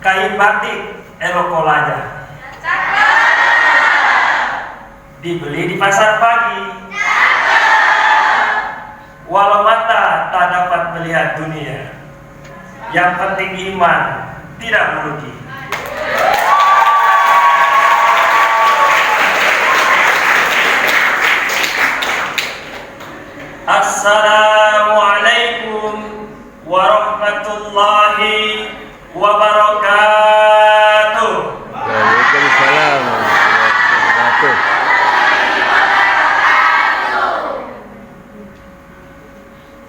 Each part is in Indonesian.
kain batik Elokolaja. Dibeli di pasar pagi. Walau mata tak dapat melihat dunia, yang penting iman tidak merugi. Assalamualaikum warahmatullahi wabarakatuh. Waalaikumsalam warahmatullahi wabarakatuh.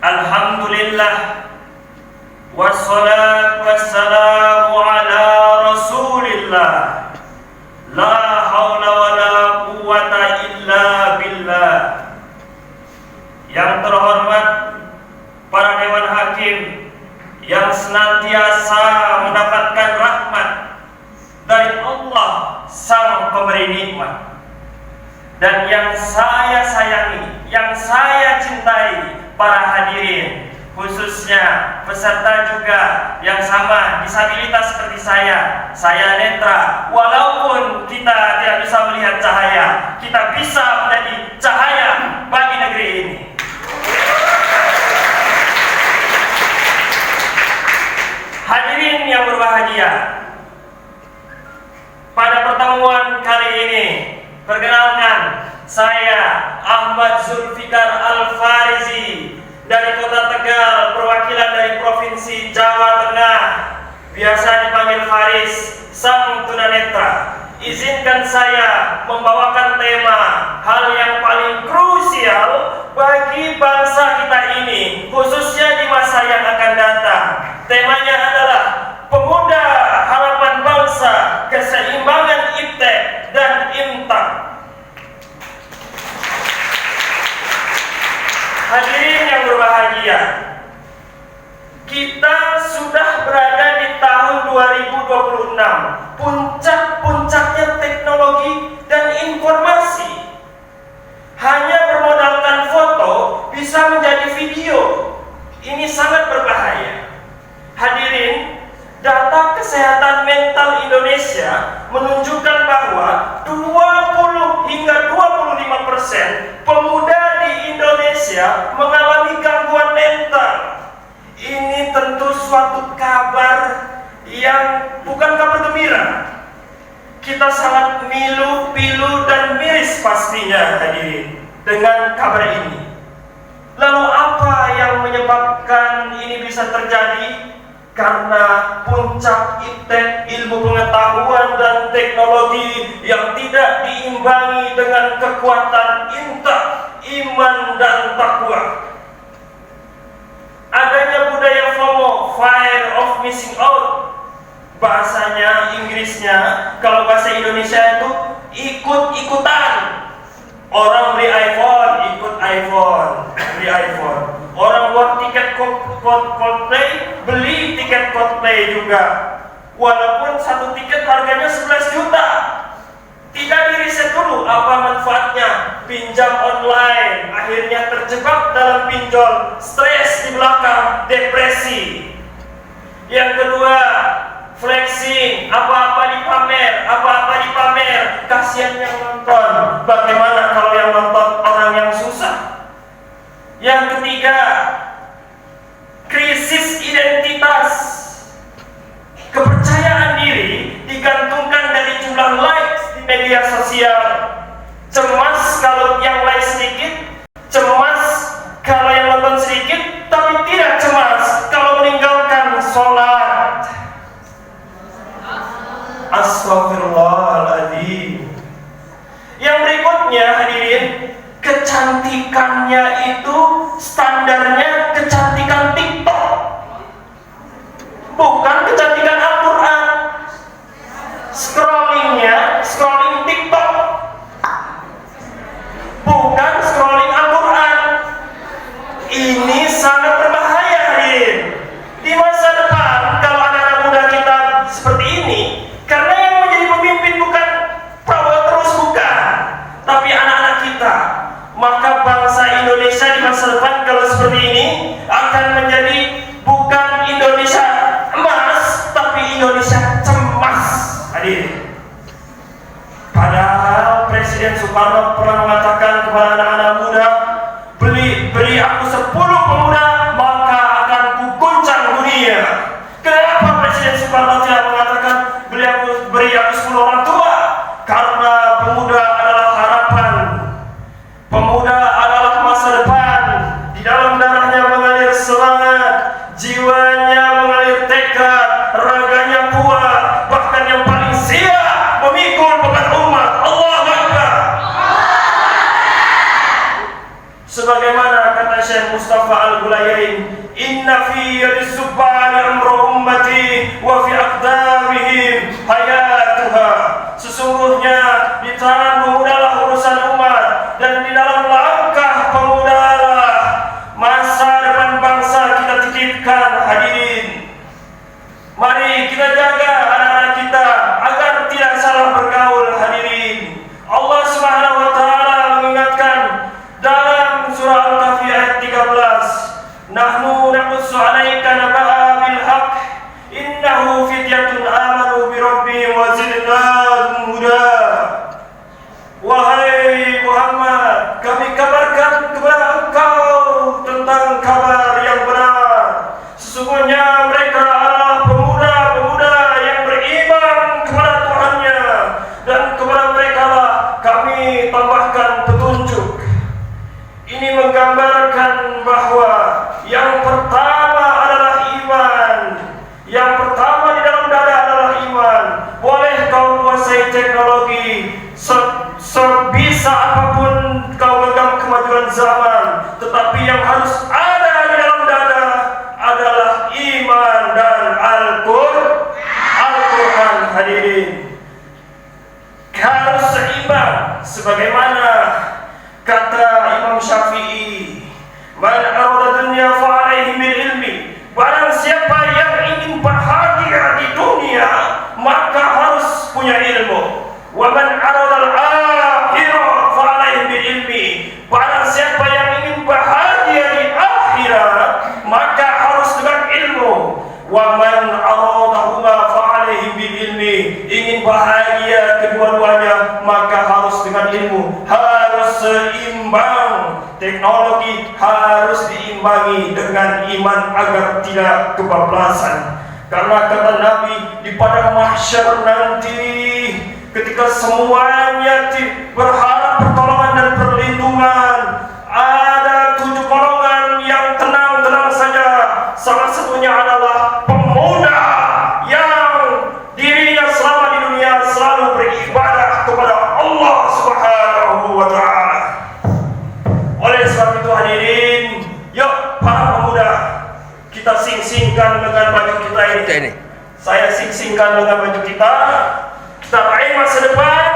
Alhamdulillah wassalatu wassalamu ala rasulillah, la haula wala quwwata illa billah. Yang terhormat para dewan hakim yang senantiasa mendapatkan rahmat dari Allah Sang Pemberi Nikmat, dan yang saya sayangi, yang saya cintai, para hadirin, khususnya peserta juga yang sama disabilitas seperti saya netra. Walaupun kita tidak bisa melihat cahaya, kita bisa menjadi cahaya bagi negeri ini. Hadirin yang berbahagia, pada pertemuan kali ini, perkenalkan, saya Ahmad Zulfikar Al-Farizi dari Kota Tegal, perwakilan dari Provinsi Jawa Tengah, biasa dipanggil Faris, sang tunanetra. Izinkan saya membawakan tema hal yang paling krusial bagi bangsa kita ini, khususnya di masa yang akan datang. Temanya adalah Pemuda Harapan Bangsa, Keseimbangan Iptek dan Imtak. Hadirin yang berbahagia, kita sudah berada di tahun 2026, puncak-puncaknya teknologi dan informasi. Hanya bermodalkan foto bisa menjadi video. Ini sangat berbahaya. Hadirin, data kesehatan mental Indonesia menunjukkan bahwa 20 hingga 25% pemuda di Indonesia mengalami gangguan mental. Ini tentu suatu kabar yang bukan kabar gembira. Kita sangat pilu dan miris pastinya hadirin dengan kabar ini. Lalu apa yang menyebabkan ini bisa terjadi? Karena puncak iptek, ilmu pengetahuan dan teknologi yang tidak diimbangi dengan kekuatan imtak, iman dan takwa. Adanya budaya FOMO, fear of missing out. Bahasanya Inggrisnya, kalau bahasa Indonesia itu ikut-ikutan. Orang beli iPhone, ikut iPhone, beli iPhone. Orang buat tiket Coldplay, beli tiket Coldplay juga. Walaupun satu tiket harganya 11 juta. Tidak diriset dulu apa manfaatnya. Pinjam online, akhirnya terjebak dalam pinjol, stres di belakang, depresi. Yang kedua, flexing, apa-apa dipamer, kasihan yang nonton. Bagaimana kalau yang nonton orang yang susah? Yang ketiga, krisis identitas. Kepercayaan diri digantungkan dari jumlah likes di media sosial. Cemas kalau yang like sedikit, cemas kalau yang nonton sedikit, tapi tidak cemas kalau meninggalkan sholat. Astagfirullahaladzim. Yang berikutnya hadirin, kecantikannya itu standarnya kecantikan TikTok, bukan kecantikan Al-Quran. Scrolling TikTok, bukan scrolling Al-Quran. Ini sangat berbahaya hadirin. Di masa depan kalau anak-anak muda kita seperti ini, karena yang menjadi pemimpin jiwanya mengalir tekad, raganya kuat, bahkan yang paling siap memikul beban umat. Allahu Akbar. Sebagaimana kata Syekh Mustafa Al-Gulayain, inna fi yadis subbani amru ummati wa fi aqdamihim hayatuha. Sesungguhnya di tangan pemudalah urusan umat, dan di dalam langkah pemudalah masa depan bangsa kita titipkan. Hadirin, mari kita jaga anak-anak kita agar tidak salah bergaul. Hadirin, Allah Subhanahu wa taala mengingatkan dalam surah Al-Kahfi ayat 13, nahnu naqussu 'alaika naba'a bil haqq innahu fityatun amanu bi rabbihim wa zidnahum huda. Wahai Muhammad, kami kabarkan kepada engkau tentang kabar yang benar. Sesungguhnya mereka adalah pemuda-pemuda yang beriman kepada Tuhannya, dan kepada mereka lah kami tambahkan petunjuk. Ini menggambarkan bahwa yang pertama adalah iman. Yang pertama di dalam dada adalah iman. Boleh kau menguasai teknologi, sebisa apapun kau genggam kemajuan zaman, tetapi yang harus ada di dalam dada adalah iman dan Al-Quran. Hadirin, harus seimbang sebagaimana kata Imam Syafi'i, man arada dunya fa alaihi bil ilmi. Barang siapa yang ingin bahagia di dunia, maka harus punya ilmu. Wa man arada al-akhirah fa alaihi bil ilmi. Barang siapa yang ingin bahagia di akhirat, maka harus dengan ilmu. Wa man aradahuma fa alaihi bil ilmi. Ingin bahagia kedua-duanya, maka harus dengan ilmu. Harus seimbang. Teknologi harus diimbangi dengan iman agar tidak kebablasan. Karena kata Nabi, di padang mahsyar nanti, ketika semuanya berharap pertolongan dan perlindungan, ada 7 golongan yang tenang-tenang saja. Salah satunya adalah pemuda yang dirinya selama di dunia selalu beribadah kepada Allah Subhanahu wa taala. Oleh sebab itu hadirin, yuk para pemuda, kita sing-singkan dengan baju kita ini. Saya sing-singkan dengan baju kita. Kita raih masa depan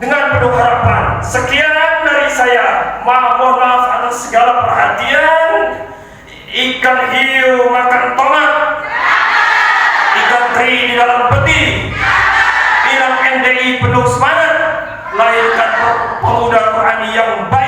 dengan penuh harapan. Sekian dari saya. Mohon maaf atas segala perhatian. Ikan hiu makan tomat, ikan teri di dalam peti. Bilang NDI penuh semangat, lahirkan pemuda Qurani yang baik.